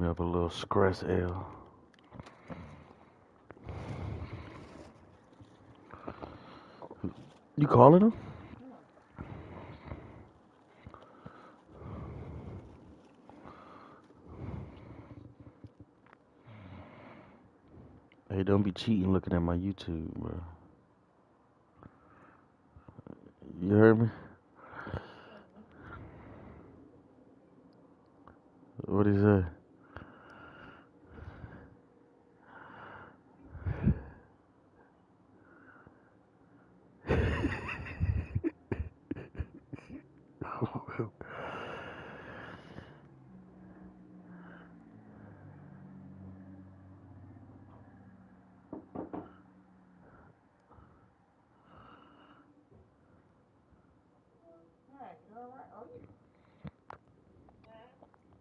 Me up a little Scress ale. You calling him? Hey, don't be cheating looking at my YouTube, bro. You heard me? What he say?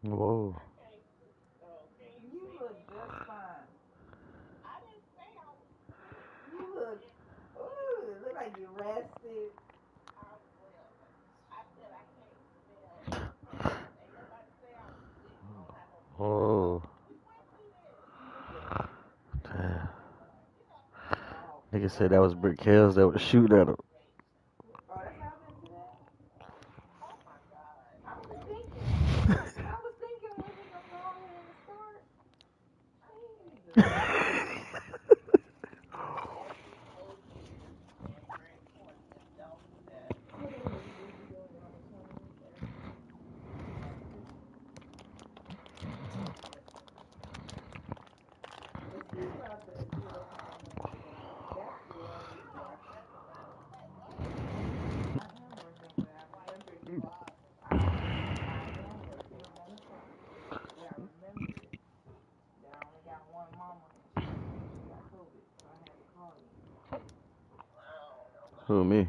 Whoa. You look just fine. You look, ooh, look like you rested. Whoa. Damn. Oh, Nigga said that was Brick Hills that was shooting at him. oh, that's happening today? I was thinking. I was thinking when he gonna go ahead and start. Jesus. It's still out there. It's still open for business today. That's still open today. I am working, but I remember you. I am working. I'm on the clock. But I remembered that I only got one mama and she got COVID, so I had to call you. Who, me? Yeah,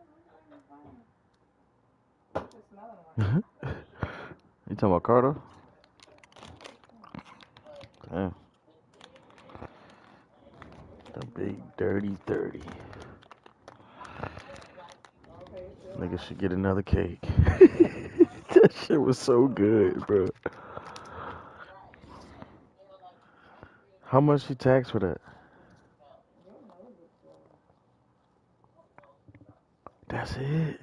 everything's fine. What's your smelling like? You talking about Carter? Damn. The big dirty 30. Okay, it's still Nigga hot. should get another cake. That shit was so good, bro. How much you tax for that? Your nose is swollen. That's it.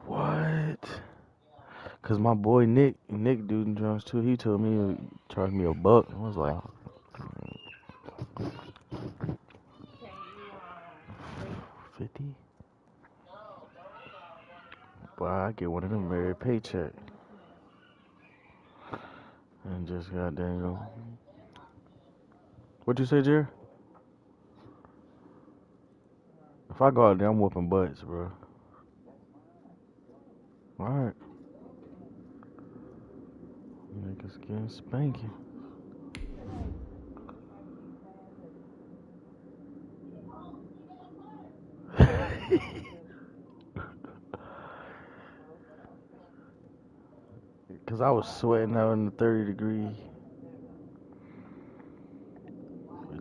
What? Cause my boy Nick doing drugs too. He told me he would charge me $1. I was like, Can you vape? 50? But I get one of them every paycheck Let me smell. and just goddamn go. What you say, Jerry? If I go out there, I'm whooping butts, bro. That's fine. All right, niggas getting spanking. You just gotta keep saying that. Cause I was sweating out in the 30 degree.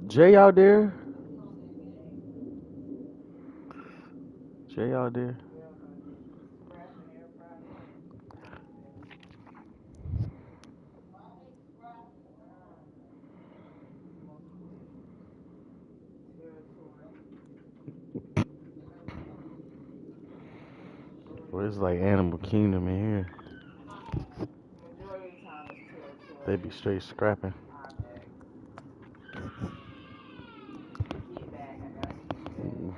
Jay out there? Jay out there? Yeah, honey. Scratching everybody up. Territory. Well, Majority it's of the like time. Animal Kingdom in here. Majority of the time it's They territory. be straight scrapping. I beg. Get back. I got you get back.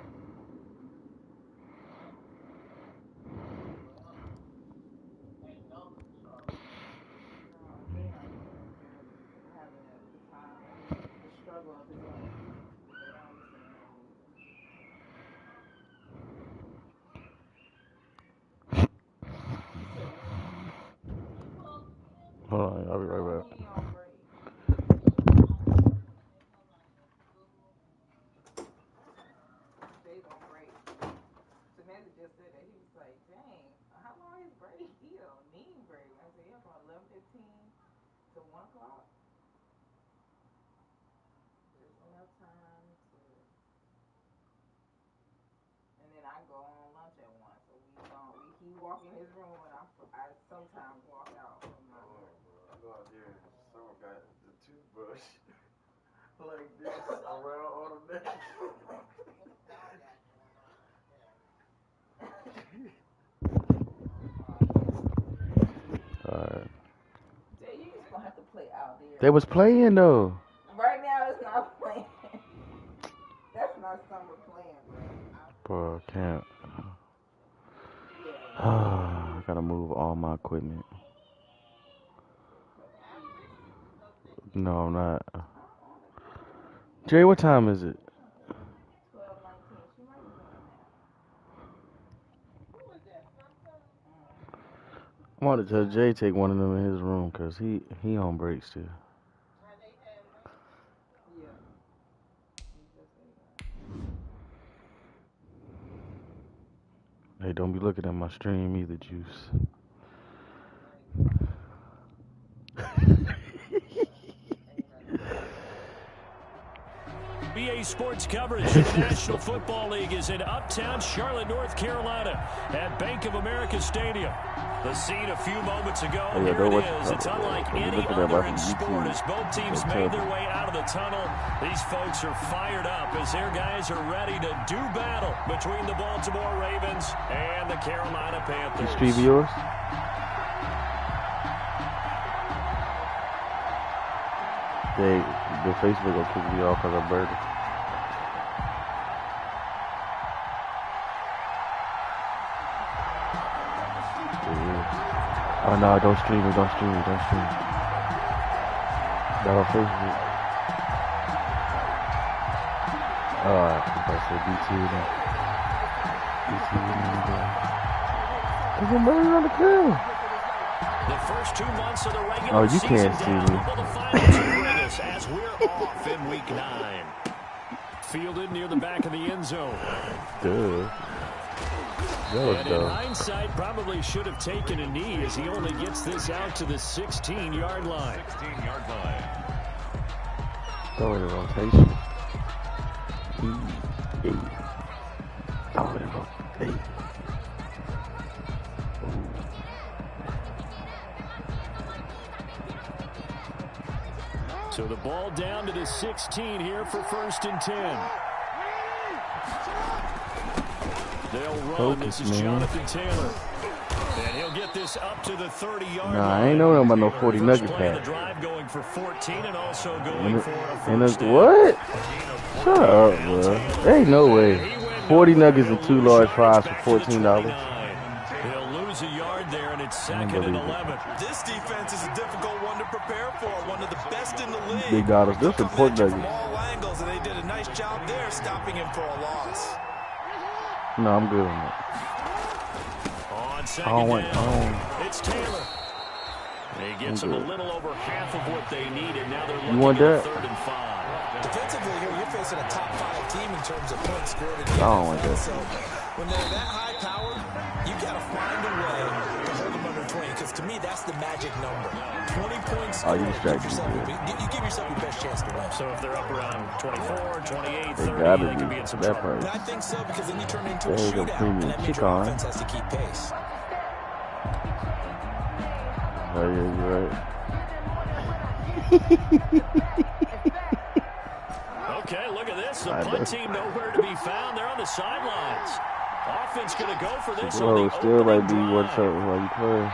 No, Jay out there having the time of the struggle of his life. They don't understand that either. You said what? Hold on, I'll be No, right back. he on break. Jay's on break. Samantha just said that. He was like, dang, how long is break? He don't need break. I said, yeah, from 11:15 to 1 o'clock. Just enough time to. And then I go on lunch at 1. So he walk in his room and I sometimes walk out from Like this, around on the neck. Alright. You just gonna have to play out there. They was playing though. Right now it's not playing. That's not summer playing, bro. Bro, I can't. Yeah. I gotta move all my equipment. No, I'm not. Jay, what time is it? 12:19. She might be going now. I wanted to tell Jay take one of them in his room because he on break still. Yeah. Hey, don't be looking at my stream either, Juice. BA Sports coverage of the National Football League is in uptown Charlotte, North Carolina at Bank of America Stadium. The scene a few moments ago, here it is. It's unlike any other in sport as both teams made their way out of the tunnel. These folks are fired up as their guys are ready to do battle between the Baltimore Ravens and the Carolina Panthers. Is Stevie yours? The Facebook will kick me off because I burned it. Oh no, don't stream it, don't stream it, don't stream it. Not on Facebook. Alright, I'm about to say BT then. BT then. There's a murder on the camera. The first 2 months of the regular Oh, you season can't see down me. will the finals bring us as we're off in week 9. Fielded near the back of the end zone. Duh. That was And in hindsight, probably should have taken a knee as he only gets this out to the 16-yard line. 16-yard line. Throw it in rotation. Throw it in rotation. So the ball down to the 16 here for 1st and 10. They'll run. Focus, this is man. Jonathan Taylor. And he'll get this up to the 30-yard Nah, line. I ain't know nothing about no 40 First nugget play of the pack. drive going for 14 and also going for a And first down. what? Shut up, bro. There ain't no way. 40 nuggets and 2 large fries for $14. He'll lose a yard there, and it's 2nd and 11. This defense is a difficult one to prepare for. One of the best in the league. Big dollars. This is pork From nuggets. all angles, and they did a nice job there stopping him for a loss. No, I'm good on that. On I 2nd don't want. down, it's Taylor. He gets them a little over half of what they needed. Now they're looking want at that? 3rd and 5. Defensively here, you're facing a top 5 team in terms of points scored in the I don't want NFL. that. So when they're that high powered, you got to find a way to hold them under 20. Because to me, that's the magic number. 20 points Oh, you scored. distracted me. You give yourself your best chance to win. So if they're up around 24, 28, They 30, gotta they could be be in some that trouble. And price. I think so because then you turn it into a There you go, shootout. premium And that means kick your on. offense has to keep pace. Oh, yeah, you're right. Okay, look at this. The I punt know. team nowhere to be found. They're on the sidelines. Offense going to go for this Bro, on the still opening might be drive. what's up while you play.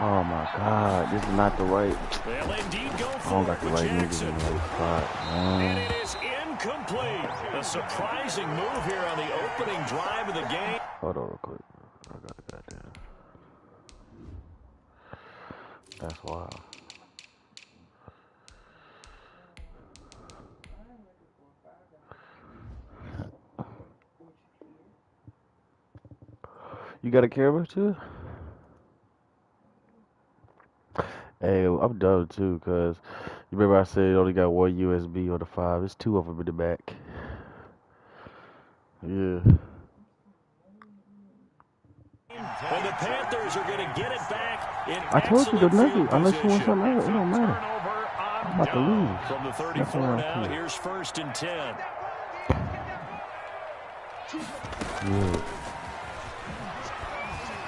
Oh my God, this is not the right. They'll indeed go I for don't it got the with right niggas Jackson. in the right spot, And man. it is incomplete. A surprising move here on the opening drive of the game. Hold on real quick. I got it, goddamn. That's wild. You got a camera too? Hey, I'm dumb too, cause you remember I said it only got one USB on the 5. It's 2 of them in the back. Yeah. And the Panthers are going to get it back in I told you the excellent field nugget. Unless you want position. something else, it don't matter. Turnover on I'm about to down. lose. From the That's 34 what I'm now, saying. here's 1st and 10. Yeah.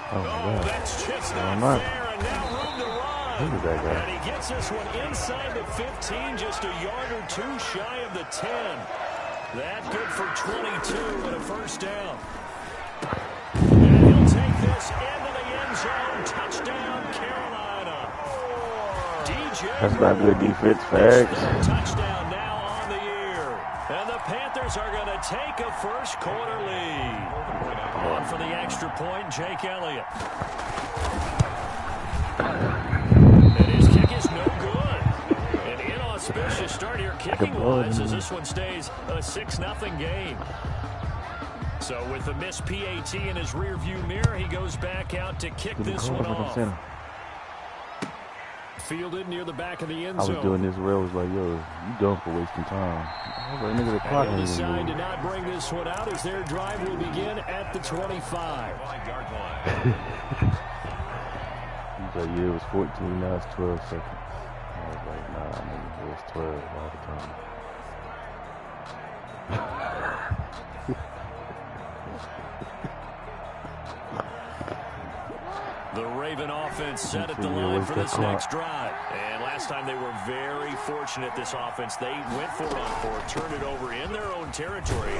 Oh, my God. That's just not not fair, and now room to run. Look at that guy. And he gets this one inside the 15, just a yard or two shy of the 10. That good for 22 and a first down. And he'll take this into the end zone. Touchdown, Carolina. DJ. That's not good defense, facts. Touchdown now on the year. And the Panthers are going to take a first quarter lead. On for the extra point, Jake Elliott. And his kick is no good. An inauspicious start here kicking-wise as this one stays a 6-0 game. So with the missed PAT in his rearview mirror, he goes back out to kick this one off. Fielded near the back of the end zone. I was doing this where I was like, yo, you done for wasting time. I was like, nigga, the clock They'll ain't decide even to not bring this one out as their drive will begin at the 25. He's like, yeah, it was 14, now it's 12 seconds. I was like, nah, nigga, it was 12 all the time. The Raven offense set at the line for this next drive. And last time they were very fortunate, this offense. They went for it on fourth, turned it over in their own territory.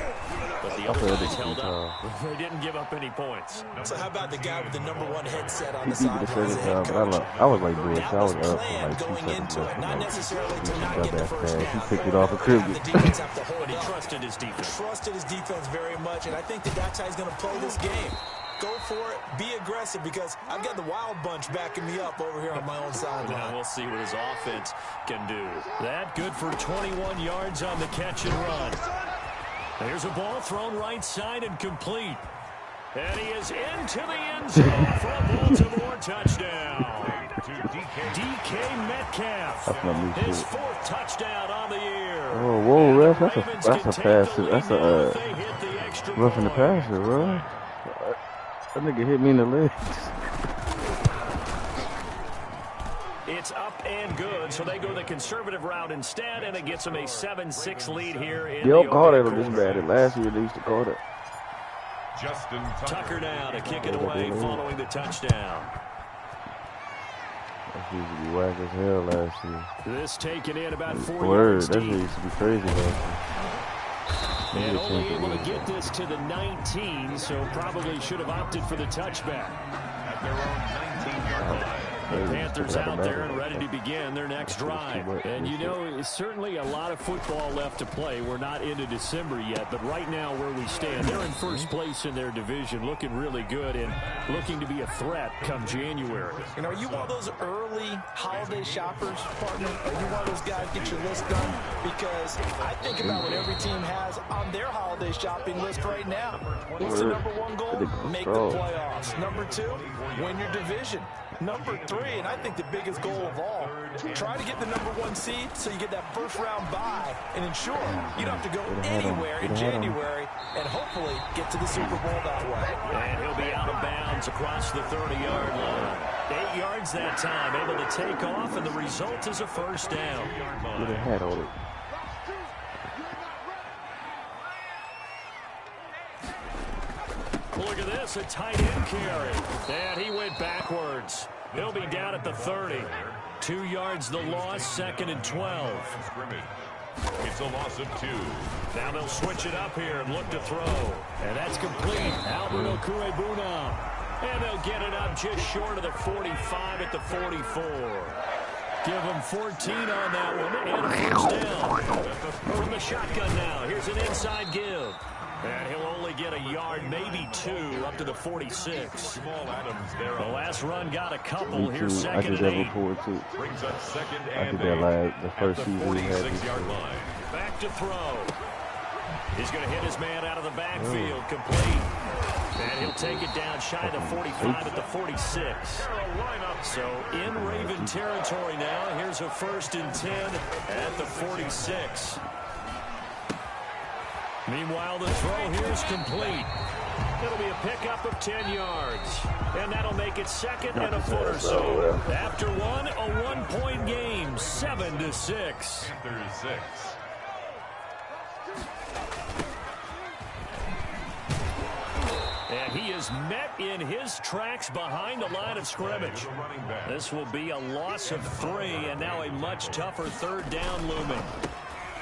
But the other guys held up. They didn't give up any points. So how about the guy with the #1 headset on He the beat me the sideline? second time, but I was like, bro, That I was was up for planned like 2 going seconds into it, left. not necessarily to He not got get the that first fast. down. He picked it off a cricket. The defense have to hold But he up. trusted his defense. Trusted his defense very much, and I think that's how he's going to play this game. Go for it, be aggressive, because I've got the wild bunch backing me up over here on my own Now sideline. we'll see what his offense can do. That good for 21 yards on the catch and run. There's a ball thrown right side and complete. And he is into the end zone for a Baltimore touchdown. DK Metcalf. That's my new His shit. 4th touchdown on the year. Oh, whoa, ref, that's a Ravens pass. can take the lead That's now a if they hit the extra roughing the point. passer, bro. That nigga hit me in the legs. It's up and good, so they go the conservative route instead, and it gets them a 7-6 lead here in They don't the call that opening on this quarter. bad. Last year they used to call that. Justin Tucker now to kick it away following the touchdown. That used to be whack as hell last year. This taken in about 4 Word, yards that deep. used to be crazy last year. And only able to get this to the 19, so probably should have opted for the touchback. at their own 19-yard line. The Panthers out there and ready to begin their next drive. And you know, it's certainly a lot of football left to play. We're not into December yet, but right now where we stand, they're in first place in their division, looking really good and looking to be a threat come January. And are you one of those early holiday shoppers, partner? Are you one of those guys get your list done? Because I think about what every team has on their holiday shopping list right now. What's the #1 goal? Make the playoffs. #2, win your division. #3, and I think the biggest goal of all, try to get the #1 seed so you get that first round bye and ensure you don't have to go anywhere in January and hopefully get to the Super Bowl that way. And he'll be out of bounds across the 30-yard line. 8 yards that time, able to take off, and the result is a first down. Get a hat on it. Look at this, a tight end carry. And he went backwards. He'll be down at the 30. 2 yards the loss, 2nd and 12. It's a loss of 2. Now they'll switch it up here and look to throw. And that's complete. Albert Okuebuna. And they'll get it up just short of the 45 at the 44. Give them 14 on that one and a first down. From the shotgun now, here's an inside give. And he'll only get a yard, maybe 2, up to the 46. The last run got a couple. Here's 2nd and 8. Brings up 2nd and 8. The first season we had. 46-yard line. Back to throw. He's going to hit his man out of the backfield. Complete. And he'll take it down shy of the 45 at the 46. So in Raven territory now. Here's a 1st and 10 at the 46. Meanwhile, the throw here is complete. It'll be a pickup of 10 yards. And that'll make it 2nd and a foot or so. After one, a 1-point game, 7-6. Panthers 6. And he is met in his tracks behind the line of scrimmage. This will be a loss of 3, and now a much tougher 3rd down looming.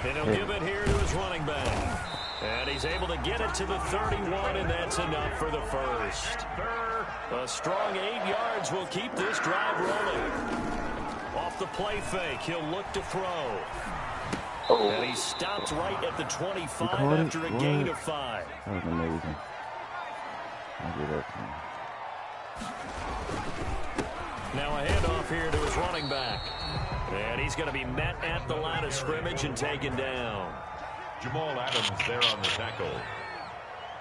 And he'll give it here to his running back. And he's able to get it to the 31, and that's enough for the first. A strong 8 yards will keep this drive rolling. Off the play fake, he'll look to throw. And he stopped right at the 25 after a gain of 5. That was amazing. I'll give that to him. Now a handoff here to his running back. And he's going to be met at the line of scrimmage and taken down. Jamal Adams there on the tackle.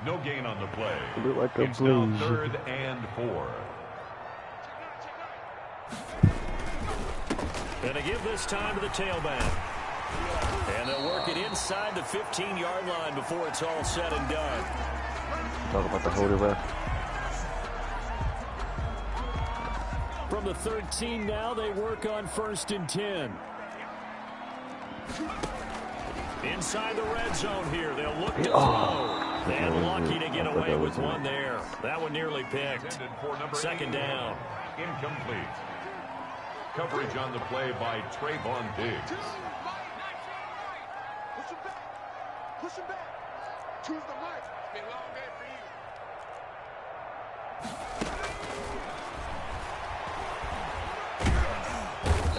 No gain on the play. Like it's now 3rd and 4. Going to give this time to the tailback. And they'll work it inside the 15-yard line before it's all said and done. Talk about the holder ref. From the 13 now, they work on 1st and 10. Inside the red zone here, they'll look to throw. And lucky to get away with one there. That one nearly picked. 2nd down. Incomplete. Coverage on the play by Trayvon Diggs. Push him back. Choose the right. It's been a long day for you.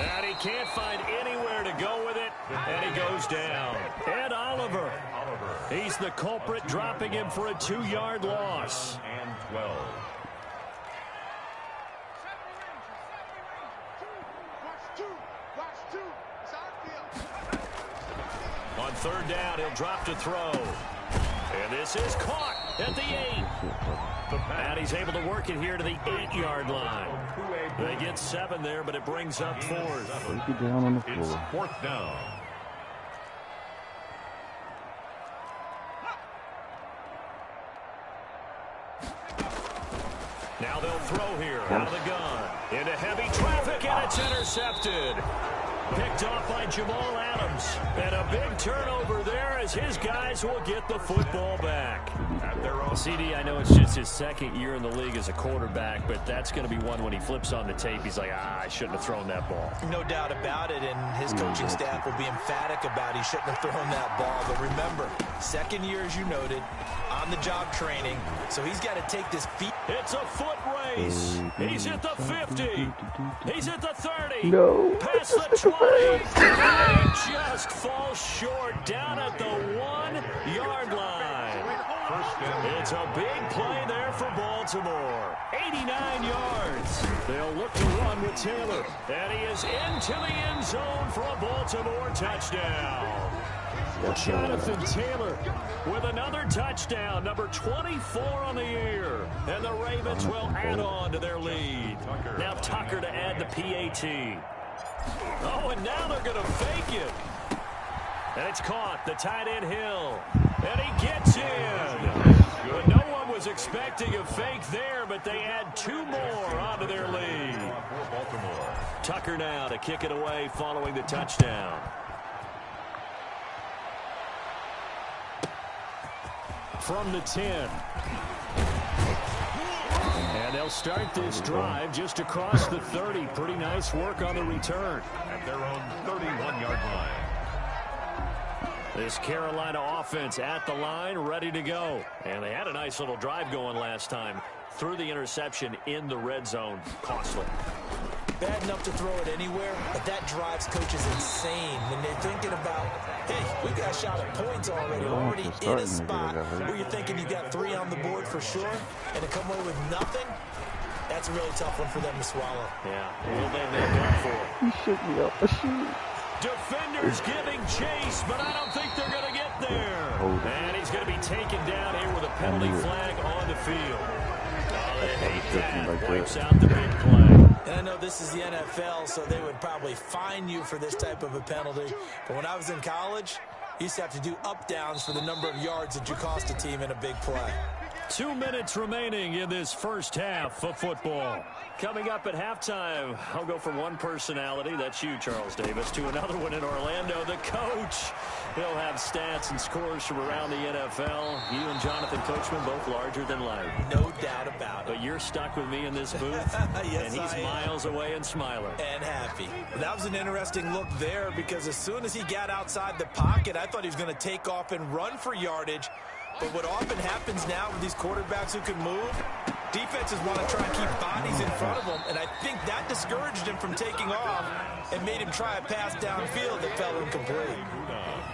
And he can't find anywhere to go with it. And he goes down. Ed Oliver. He's the culprit, dropping him for a 2-yard loss. And 12. On 3rd down, he'll drop to throw. And this is caught at the 8. And he's able to work it here to the 8-yard line. They get 7 there, but it brings up 4th. Take it down on the floor. It's 4th down. Now they'll throw here out of the gun. Into heavy traffic, and it's intercepted. Picked off by Jamal Adams. And a big turnover there as his guys will get the football back. CD, I know it's just his 2nd year in the league as a quarterback, but that's going to be one when he flips on the tape. He's like, I shouldn't have thrown that ball. No doubt about it, and his coaching staff will be emphatic about he shouldn't have thrown that ball. But remember, 2nd year, as you noted, on-the-job training, so he's got to take this feet. It's a foot race. He's at the 50. He's at the 30. No. Past the 20. And he just falls short down at the 1-yard line. It's a big play there for Baltimore. 89 yards. They'll look to run with Taylor. And he is into the end zone for a Baltimore touchdown. Jonathan Taylor with another touchdown, number 24 on the year. And the Ravens will add on to their lead. Now Tucker to add the PAT. Oh, and now they're going to fake it. And it's caught, the tight end Hill. And he gets in. But no one was expecting a fake there, but they add 2 more onto their lead. Tucker now to kick it away following the touchdown. From the 10. And they'll start this drive just across the 30. Pretty nice work on the return. At their own 31-yard line. This Carolina offense at the line, ready to go. And they had a nice little drive going last time. Threw the interception in the red zone. Costly. Bad enough to throw it anywhere, but that drives coaches insane when they're thinking about, hey, we got a shot at points already in a spot where you're thinking you got 3 on the board for sure, and to come away with nothing, that's a really tough one for them to swallow. Yeah, what they make up for. He shook me up a shoot. Defenders giving chase, but I don't think they're going to get there. And he's going to be taken down here with a penalty flag on the field. Oh, they hate that. Wipes out the big play. And I know this is the NFL, so they would probably fine you for this type of a penalty. But when I was in college, you used to have to do up-downs for the number of yards that you cost a team in a big play. 2 minutes remaining in this first half of football. Coming up at halftime, I'll go from one personality, that's you, Charles Davis, to another one in Orlando, the coach. He'll have stats and scores from around the NFL. You and Jonathan Coachman, both larger than life. No doubt about it. But you're stuck with me in this booth, yes, and he's miles away and smiling. And happy. That was an interesting look there because as soon as he got outside the pocket, I thought he was going to take off and run for yardage. But what often happens now with these quarterbacks who can move, defenses want to try and keep bodies in front of them, and I think that discouraged him from taking off and made him try a pass downfield that fell incomplete.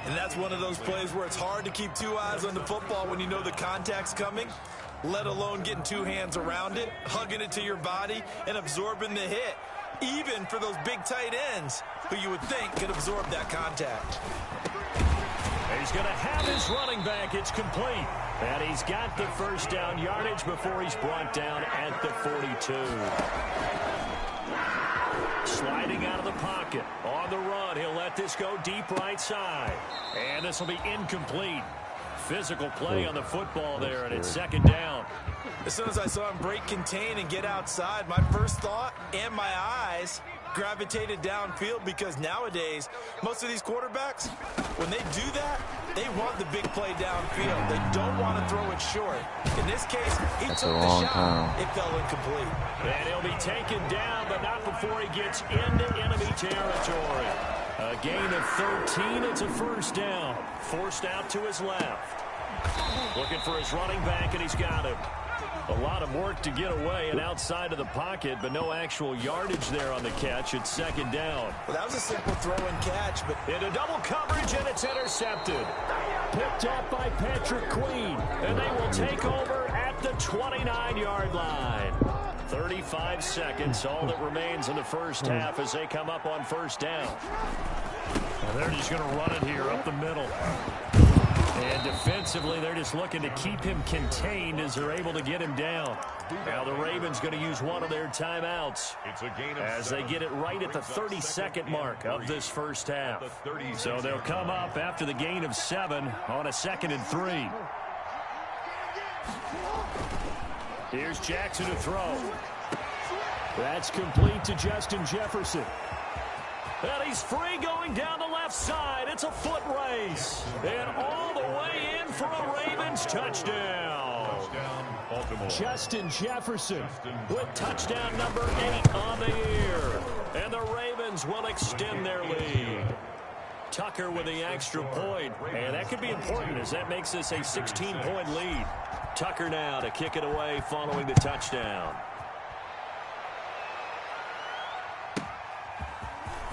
And that's one of those plays where it's hard to keep two eyes on the football when you know the contact's coming, let alone getting two hands around it, hugging it to your body, and absorbing the hit, even for those big tight ends who you would think could absorb that contact. He's going to have his running back. It's complete. And he's got the first down yardage before he's brought down at the 42. Sliding out of the pocket. On the run, he'll let this go deep right side. And this will be incomplete. Physical play on the football there, and it's second down. As soon as I saw him break contain and get outside, my first thought and my eyes gravitated downfield because nowadays, most of these quarterbacks, when they do that, they want the big play downfield. They don't want to throw it short. In this case, he took the shot. It fell incomplete. And he'll be taken down, but not before he gets into enemy territory. A gain of 13. It's a first down. Forced out to his left. Looking for his running back, and he's got him. A lot of work to get away and outside of the pocket, but no actual yardage there on the catch. It's second down. Well, that was a simple throw and catch, but into double coverage, and it's intercepted. Picked up by Patrick Queen, and they will take over at the 29-yard line. 35 seconds, all that remains in the first half as they come up on first down. And they're just going to run it here up the middle. And defensively, they're just looking to keep him contained as they're able to get him down. Now the Ravens going to use one of their timeouts as they get it right at the 30-second mark of this first half. So they'll come up after the gain of 7 on a 2nd and 3. Here's Jackson to throw. That's complete to Justin Jefferson. And he's free going down the left side. It's a foot race. And all the way in for a Ravens touchdown. Justin Jefferson with touchdown number 8 on the year. And the Ravens will extend their lead. Tucker with the extra point. And that could be important as that makes this a 16-point lead. Tucker now to kick it away following the touchdown.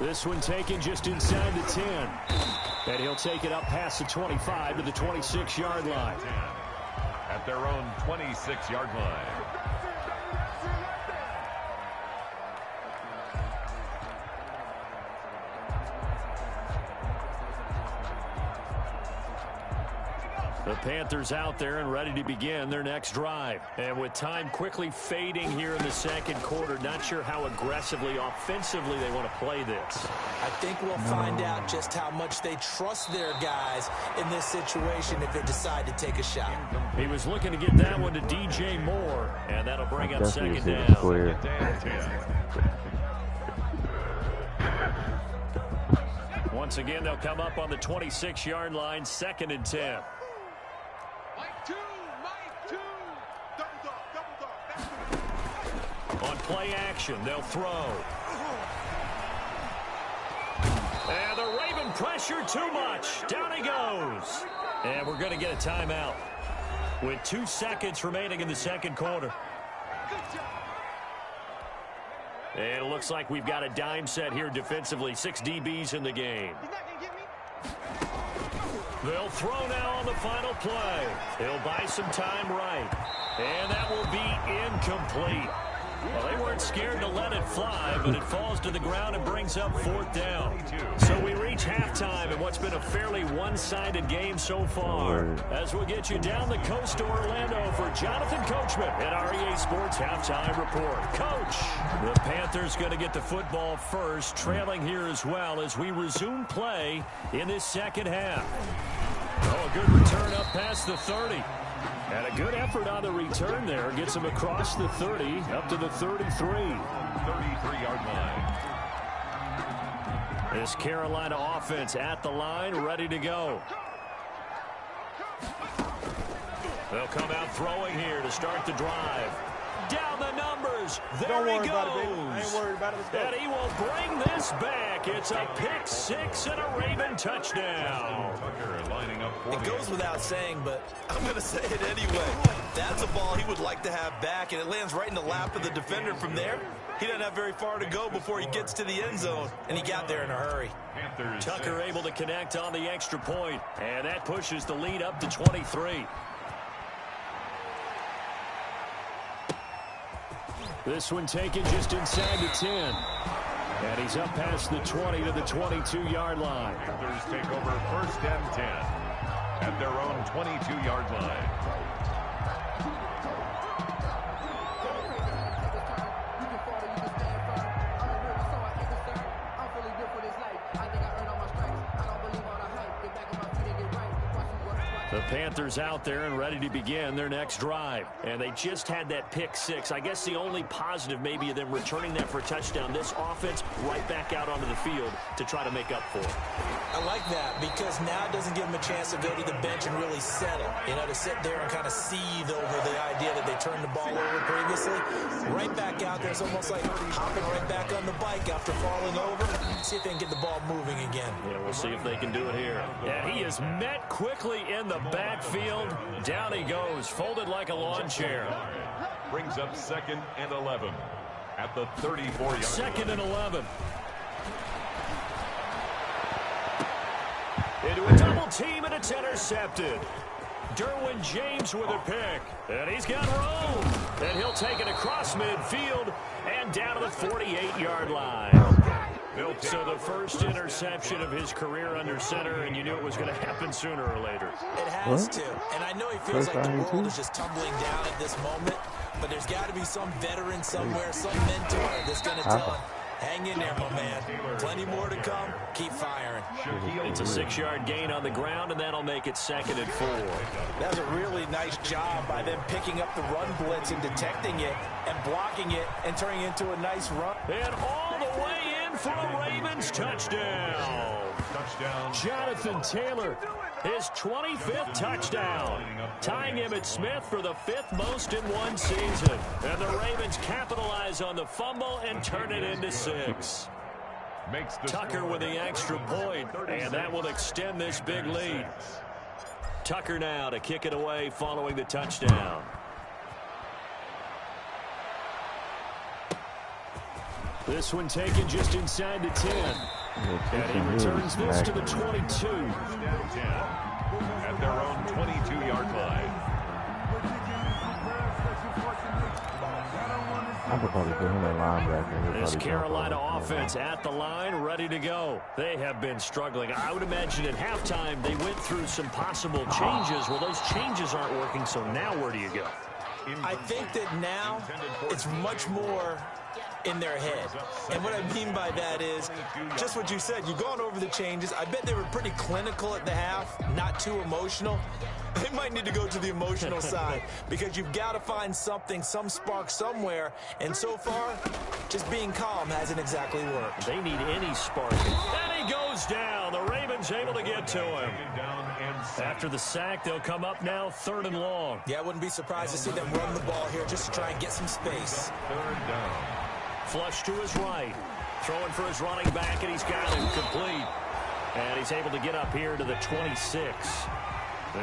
This one taken just inside the 10. And he'll take it up past the 25 to the 26-yard line. At their own 26-yard line. The Panthers out there and ready to begin their next drive. And with time quickly fading here in the second quarter, not sure how aggressively, offensively they want to play this. I think we'll find out just how much they trust their guys in this situation if they decide to take a shot. He was looking to get that one to DJ Moore, and that'll bring up second down. Once again, they'll come up on the 26-yard line, 2nd and 10. On play action, they'll throw. And the Raven pressure too much. Down he goes. And we're going to get a timeout with 2 seconds remaining in the second quarter. And it looks like we've got a dime set here defensively. 6 DBs in the game. They'll throw now on the final play. He'll buy some time right. And that will be incomplete. Well, they weren't scared to let it fly, but it falls to the ground and brings up 4th down. So we reach halftime in what's been a fairly one-sided game so far. As we'll get you down the coast to Orlando for Jonathan Coachman at our EA Sports Halftime Report. Coach, the Panthers going to get the football first, trailing here as well as we resume play in this second half. Oh, a good return up past the 30. And a good effort on the return there. Gets him across the 30, up to the 33. 33-yard line. This Carolina offense at the line, ready to go. They'll come out throwing here to start the drive. Down the numbers. There he goes. I ain't worried about it. Let's go. And he will bring this back. It's a pick six and a Raven touchdown. Tucker lining up for It goes without saying, but I'm going to say it anyway. That's a ball he would like to have back, and it lands right in the lap of the defender from there. He doesn't have very far to go before he gets to the end zone, and he got there in a hurry. Panthers Tucker able to connect on the extra point, and that pushes the lead up to 23. This one taken just inside the 10. And he's up past the 20 to the 22-yard line. Panthers take over 1st and 10 at their own 22-yard line. The Panthers out there and ready to begin their next drive. And they just had that pick six. I guess the only positive maybe of them returning that for a touchdown. This offense right back out onto the field to try to make up for it. I like that because now it doesn't give them a chance to go to the bench and really settle. You know, to sit there and kind of seethe over the idea that they turned the ball over previously. Right back out there. It's almost like hopping right back on the bike after falling over. See if they can get the ball moving again. Yeah, we'll see if they can do it here. And he is met quickly in the backfield. Down he goes, folded like a lawn chair. Brings up 2nd and 11 at the 34-yard line. 2nd and 11. Into a double team, and it's intercepted. Derwin James with a pick. And he's got room. And he'll take it across midfield and down to the 48-yard line. So the first interception of his career under center, and you knew it was going to happen sooner or later. It has to. And I know he feels like the world is just tumbling down at this moment, but there's got to be some veteran somewhere, some mentor that's going to tell him, hang in there, my man. Plenty more to come. Keep firing. It's a 6-yard gain on the ground, and that'll make it 2nd and 4. That's a really nice job by them picking up the run blitz and detecting it and blocking it and turning it into a nice run. And all the way in for a Ravens touchdown. Jonathan Taylor, his 25th touchdown, tying Emmitt Smith for the 5th most in one season. And the Ravens capitalize on the fumble and turn it into 6. Tucker with the extra point, and that will extend this big lead. Tucker now to kick it away following the touchdown. This one taken just inside the 10. And he returns this to the 22. At their own 22-yard line. I could probably put him at linebacker. This Carolina offense at the line, ready to go. They have been struggling. I would imagine at halftime they went through some possible changes. Well, those changes aren't working, so now where do you go? I think that now it's much more in their head. And what I mean by that is just what you said. You've gone over the changes. I bet they were pretty clinical at the half, not too emotional. They might need to go to the emotional side because you've got to find something, some spark somewhere. And so far, just being calm hasn't exactly worked. They need any spark. And he goes down. The Ravens able to get to him. After the sack, they'll come up now 3rd and long. Yeah, I wouldn't be surprised to see them run the ball here just to try and get some space. 3rd down. Flush to his right. Throwing for his running back, and he's got him complete. And he's able to get up here to the 26.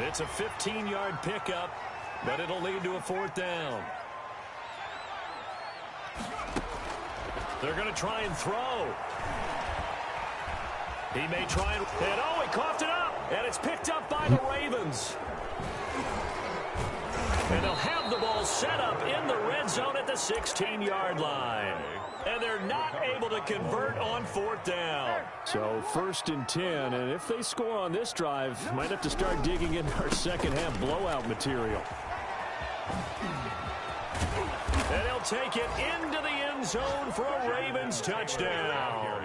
It's a 15-yard pickup, but it'll lead to a 4th down. They're going to try and throw. He may try and oh, he coughed it up, and it's picked up by the Ravens. And they'll have the ball set up in the red zone at the 16-yard line. And they're not able to convert on 4th down. So 1st and 10, and if they score on this drive, might have to start digging into our second-half blowout material. And they'll take it into the end zone for a Ravens touchdown.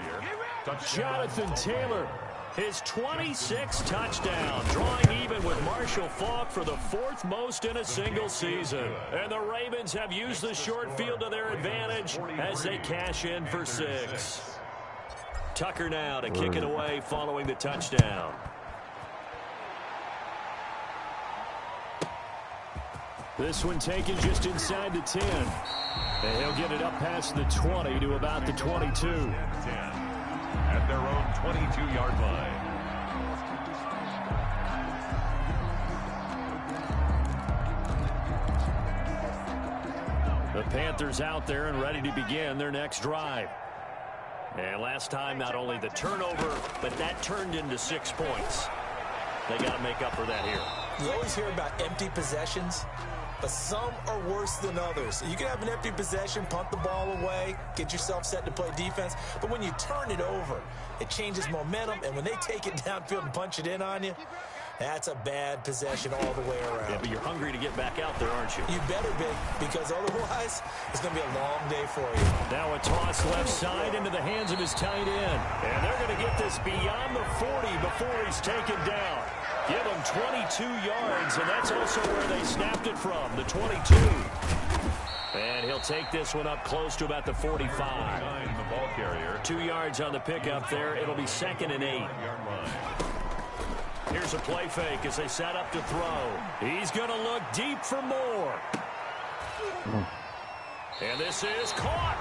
Jonathan Taylor, His 26th touchdown, drawing even with Marshall Faulk for the 4th most in a single season. And the Ravens have used the short field to their advantage as they cash in for 6. Tucker now to kick it away following the touchdown. This one taken just inside the 10. And he'll get it up past the 20 to about the 22. At their own 22-yard line. The Panthers out there and ready to begin their next drive. And last time, not only the turnover, but that turned into 6 points. They got to make up for that here. You always hear about empty possessions, but some are worse than others. You can have an empty possession, punt the ball away, get yourself set to play defense, but when you turn it over, it changes momentum, and when they take it downfield and punch it in on you, that's a bad possession all the way around. Yeah, but you're hungry to get back out there, aren't you? You better be, because otherwise, it's going to be a long day for you. Now a toss left side into the hands of his tight end. And they're going to get this beyond the 40 before he's taken down. Give him 22 yards, and that's also where they snapped it from, the 22. And he'll take this one up close to about the 45. The ball carrier. 2 yards on the pickup there. It'll be 2nd and 8. Here's a play fake as they set up to throw. He's going to look deep for more. And this is caught.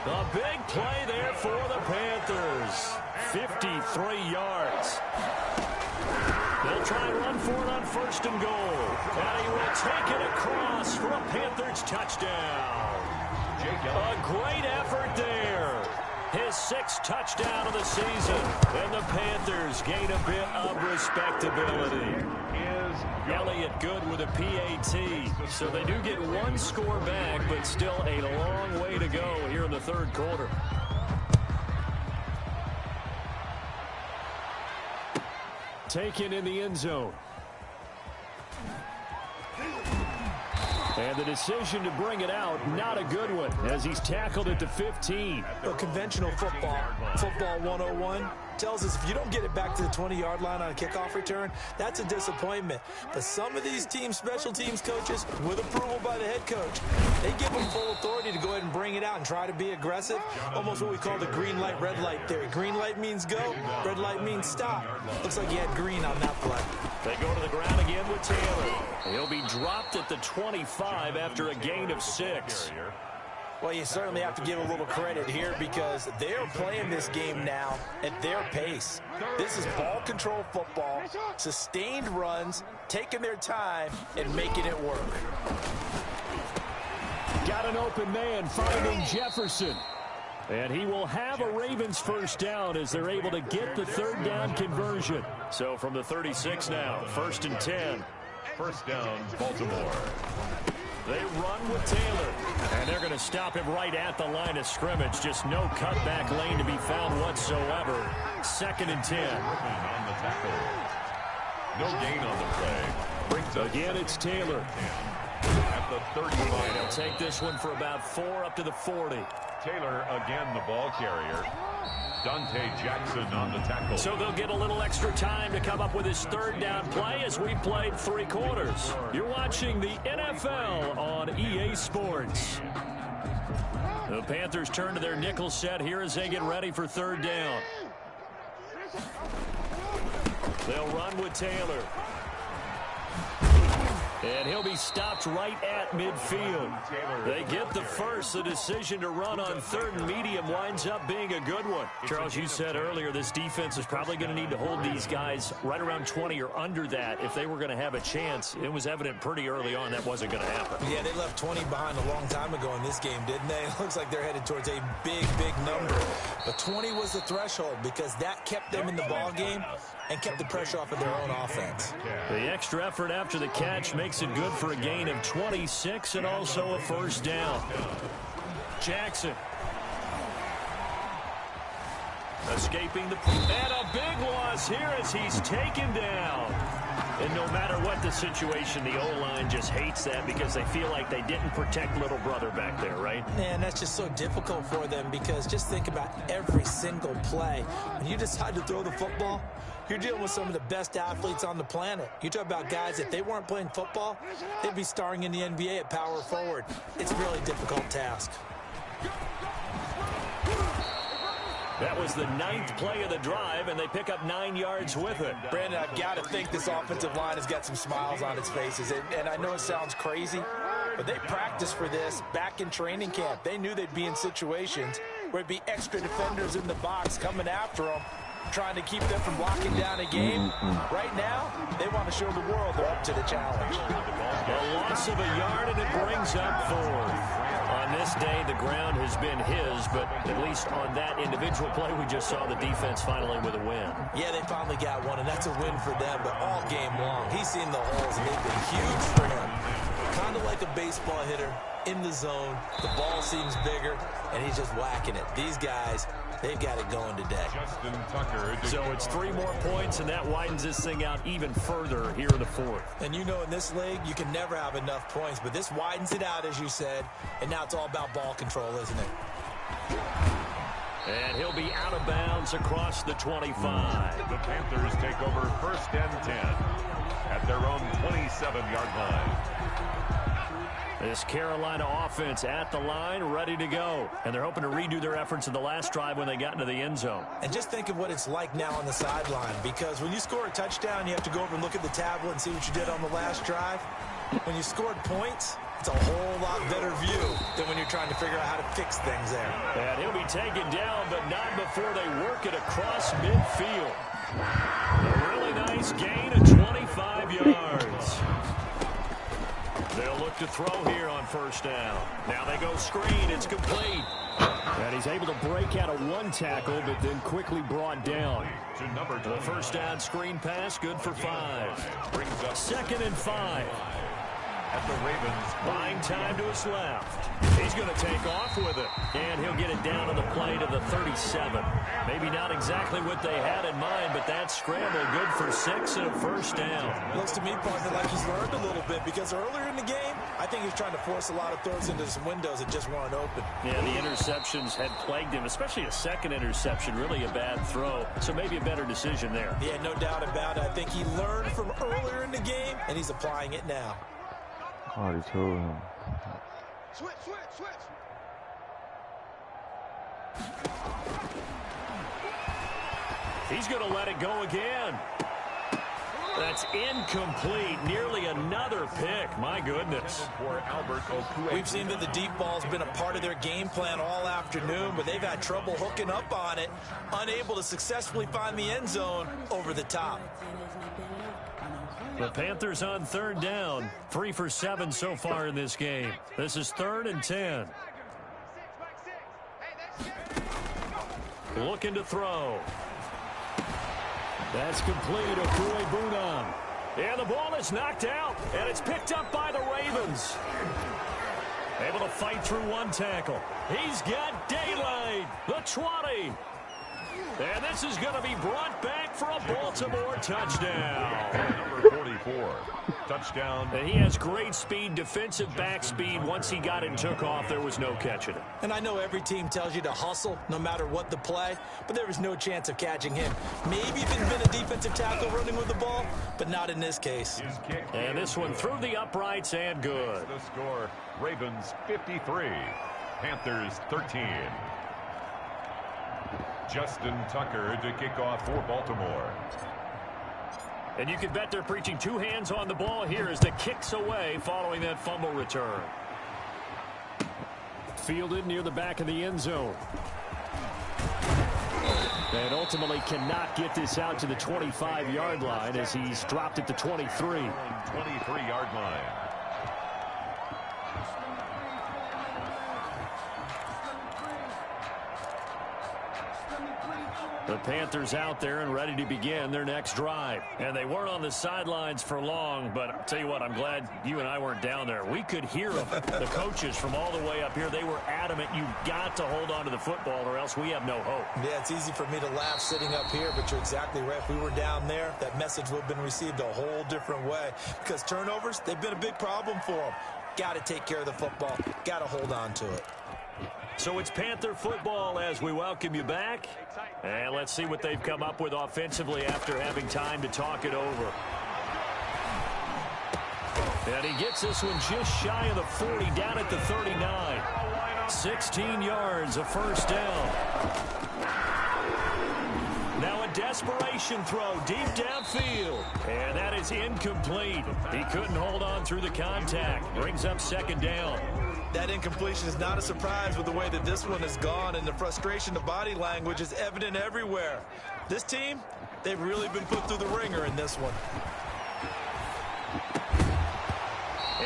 A big play there for the Panthers. 53 yards. They'll try and run for it on 1st and goal. And he will take it across for a Panthers touchdown. A great effort there. His 6th touchdown of the season. And the Panthers gain a bit of respectability. Elliott good with a PAT. So they do get 1 score back, but still a long way to go here in the 3rd quarter. Taken in the end zone. And the decision to bring it out, not a good one, as he's tackled at the 15. Well, conventional football 101, tells us if you don't get it back to the 20-yard line on a kickoff return, that's a disappointment. But some of these teams, special teams coaches, with approval by the head coach, they give them full authority to go ahead and bring it out and try to be aggressive. Almost what we call the green light, red light theory. Green light means go, red light means stop. Looks like he had green on that play. They go to the ground again with Taylor. He'll be dropped at the 25 after a gain of 6. Well, you certainly have to give a little credit here because they're playing this game now at their pace. This is ball control football, sustained runs, taking their time, and making it work. Got an open man finding Jefferson. And he will have a Ravens 1st down as they're able to get the 3rd down conversion. So from the 36 now, 1st and 10. 1st down, Baltimore. They run with Taylor. And they're going to stop him right at the line of scrimmage. Just no cutback lane to be found whatsoever. 2nd and 10. On the tackle. No gain on the play. Brings up again, it's Taylor. At the 35. They'll take this one for about 4 up to the 40. Taylor again the ball carrier. Dante Jackson on the tackle. So they'll get a little extra time to come up with his 3rd down play as we played 3 quarters. You're watching the NFL on EA Sports. The Panthers turn to their nickel set here as they get ready for 3rd down. They'll run with Taylor. And he'll be stopped right at midfield. They get the first. The decision to run on 3rd and medium winds up being a good one. Charles, you said earlier this defense is probably going to need to hold these guys right around 20 or under that if they were going to have a chance. It was evident pretty early on that wasn't going to happen. Yeah, they left 20 behind a long time ago in this game, didn't they? It looks like they're headed towards a big, big number. But 20 was the threshold because that kept them in the ball game and kept the pressure off of their own offense. The extra effort after the catch makes it good for a gain of 26 and also a 1st down. Jackson. Escaping the... And a big loss here as he's taken down. And no matter what the situation, the O-line just hates that because they feel like they didn't protect little brother back there, right? Man, that's just so difficult for them because just think about every single play. When you decide to throw the football, you're dealing with some of the best athletes on the planet. You talk about guys, if they weren't playing football, they'd be starring in the NBA at power forward. It's a really difficult task. That was the 9th play of the drive, and they pick up 9 yards with it. Brandon, I've got to think this offensive line has got some smiles on its faces. And I know it sounds crazy, but they practiced for this back in training camp. They knew they'd be in situations where it'd be extra defenders in the box coming after them, trying to keep them from locking down a game. Right now, they want to show the world they're up to the challenge. A loss of a yard, and it brings up 4th. On this day, the ground has been his, but at least on that individual play, we just saw the defense finally with a win. Yeah, they finally got one, and that's a win for them, but all game long, he's seen the holes, and they've been huge for him. Kind of like a baseball hitter in the zone. The ball seems bigger, and he's just whacking it. These guys, they've got it going today. Justin Tucker. So it's 3 more points, and that widens this thing out even further here in the 4th. And you know in this league, you can never have enough points, but this widens it out, as you said, and now it's all about ball control, isn't it? And he'll be out of bounds across the 25. The Panthers take over 1st and 10 at their own 27-yard line. This Carolina offense at the line, ready to go. And they're hoping to redo their efforts in the last drive when they got into the end zone. And just think of what it's like now on the sideline, because when you score a touchdown, you have to go over and look at the tablet and see what you did on the last drive. When you scored points, it's a whole lot better view than when you're trying to figure out how to fix things there. And he'll be taken down, but not before they work it across midfield. A really nice gain of 25 yards. They'll look to throw here on 1st down. Now they go screen. It's complete. And he's able to break out of 1 tackle, but then quickly brought down. The 1st down screen pass, good for 5. 2nd and 5. At the Ravens, buying time to his left. He's going to take off with it. And he'll get it down on the play to the 37. Maybe not exactly what they had in mind, but that scramble good for 6 and a 1st down. Looks to me, partner, like he's learned a little bit, because earlier in the game, I think he's trying to force a lot of throws into some windows that just weren't open. Yeah, the interceptions had plagued him, especially a 2nd interception, really a bad throw. So maybe a better decision there. Yeah, no doubt about it. I think he learned from earlier in the game, and he's applying it now. I already told him. Switch. He's going to let it go again. That's incomplete. Nearly another pick. My goodness. We've seen that the deep ball's been a part of their game plan all afternoon, but they've had trouble hooking up on it, unable to successfully find the end zone over the top. The Panthers on 3rd down. 3 for 7 so far in this game. This is 3rd and 10. Looking to throw. That's complete. Bunam. And the ball is knocked out, and it's picked up by the Ravens. Able to fight through 1 tackle. He's got daylight. The 20. And this is going to be brought back for a Baltimore touchdown. Number 44. Touchdown. And he has great speed, defensive back speed. Once he got it and took off, there was no catching it. And I know every team tells you to hustle no matter what the play, but there was no chance of catching him. Maybe if he'd been a defensive tackle running with the ball, but not in this case. And this one through the uprights and good. The score, Ravens 53, Panthers 13. Justin Tucker to kick off for Baltimore. And you can bet they're preaching 2 hands on the ball here as the kick's away following that fumble return. Fielded near the back of the end zone. And ultimately cannot get this out to the 25-yard line as he's dropped at the 23. 23-yard line. The Panthers out there and ready to begin their next drive. And they weren't on the sidelines for long, but I'll tell you what, I'm glad you and I weren't down there. We could hear them. The coaches from all the way up here, they were adamant, you've got to hold on to the football or else we have no hope. Yeah, it's easy for me to laugh sitting up here, but you're exactly right. If we were down there, that message would have been received a whole different way. Because turnovers, they've been a big problem for them. Got to take care of the football. Got to hold on to it. So it's Panther football as we welcome you back. And let's see what they've come up with offensively after having time to talk it over. And he gets this one just shy of the 40, down at the 39. 16 yards, a first down. Now a desperation throw deep downfield. And that is incomplete. He couldn't hold on through the contact. Brings up second down. That incompletion is not a surprise with the way that this one has gone, and the frustration, the body language is evident everywhere. This team, they've really been put through the ringer in this one.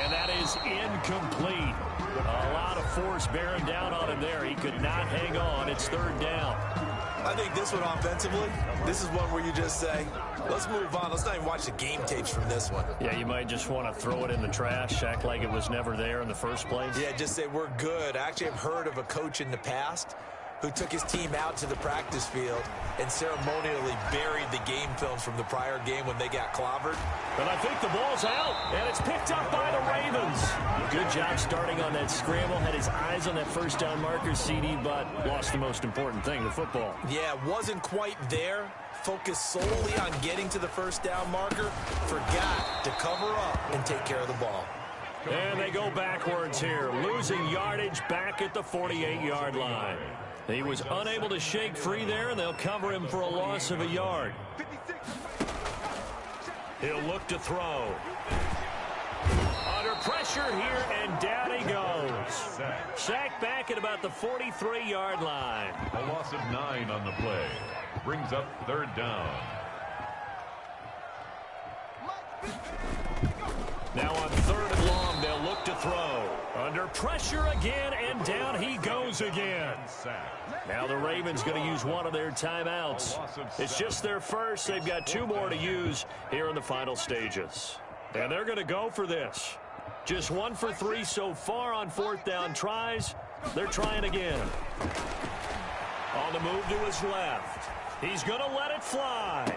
And that is incomplete. A lot of force bearing down on him there. He could not hang on. It's third down. I think this one offensively, this is one where you just say, let's move on. Let's not even watch the game tapes from this one. Yeah, you might just want to throw it in the trash, act like it was never there in the first place. Yeah, just say we're good. I actually have heard of a coach in the past who took his team out to the practice field and ceremonially buried the game films from the prior game when they got clobbered. But I think the ball's out, and it's picked up by the Ravens. Good job starting on that scramble. Had his eyes on that first down marker, CD, but lost the most important thing, the football. Yeah, wasn't quite there. Focused solely on getting to the first down marker. Forgot to cover up and take care of the ball. And they go backwards here, losing yardage back at the 48-yard line. He was unable to shake free there, and they'll cover him for a loss of a yard. He'll look to throw. Under pressure here, and down he goes. Sacked back at about the 43-yard line. A loss of 9 on the play. Brings up third down. Now on third and long, they'll look to throw. Under pressure again, and down he goes again. Now the Ravens going to use one of their timeouts. It's just their first. They've got 2 more to use here in the final stages. And they're going to go for this. Just 1 for 3 so far on fourth down tries. They're trying again. On the move to his left. He's going to let it fly.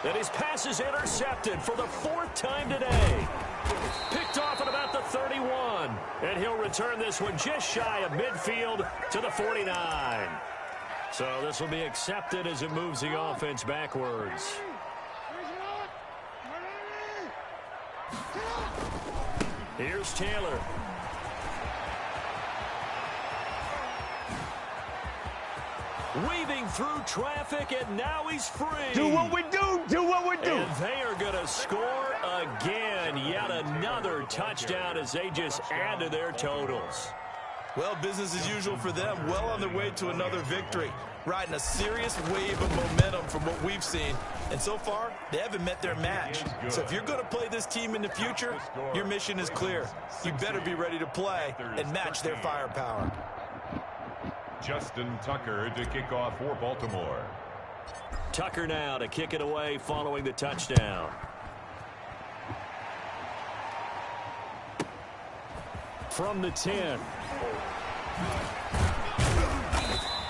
And his pass is intercepted for the 4th time today. Picked off at about the 31. And he'll return this one just shy of midfield to the 49. So this will be accepted as it moves the offense backwards. Here's Taylor. Weaving through traffic, and now he's free. Do what we do. Do what we do. And they are going to score again. Yet another touchdown as they just add to their totals. Well, business as usual for them. Well on their way to another victory. Riding a serious wave of momentum from what we've seen. And so far, they haven't met their match. So if you're going to play this team in the future, your mission is clear. You better be ready to play and match their firepower. Justin Tucker to kick off for Baltimore. Tucker now to kick it away following the touchdown. From the 10.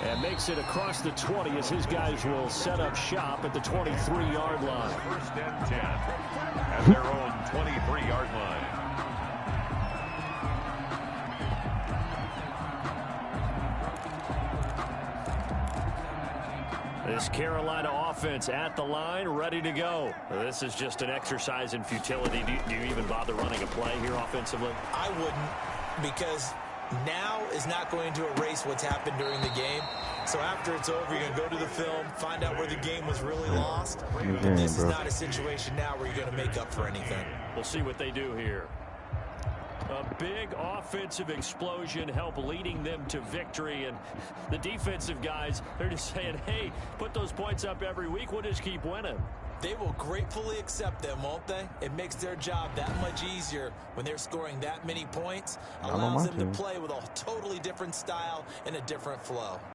And makes it across the 20 as his guys will set up shop at the 23-yard line. First and 10 at their own 23-yard line. This Carolina offense at the line, ready to go. This is just an exercise in futility. Do you even bother running a play here offensively? I wouldn't, because now is not going to erase what's happened during the game. So after it's over, you're going to go to the film, find out where the game was really lost. And this is not a situation now where you're going to make up for anything. We'll see what they do here. A big offensive explosion help leading them to victory. And the defensive guys, they're just saying, hey, put those points up every week. We'll just keep winning. They will gratefully accept them, won't they? It makes their job that much easier when they're scoring that many points. Allows them to play with a totally different style and a different flow.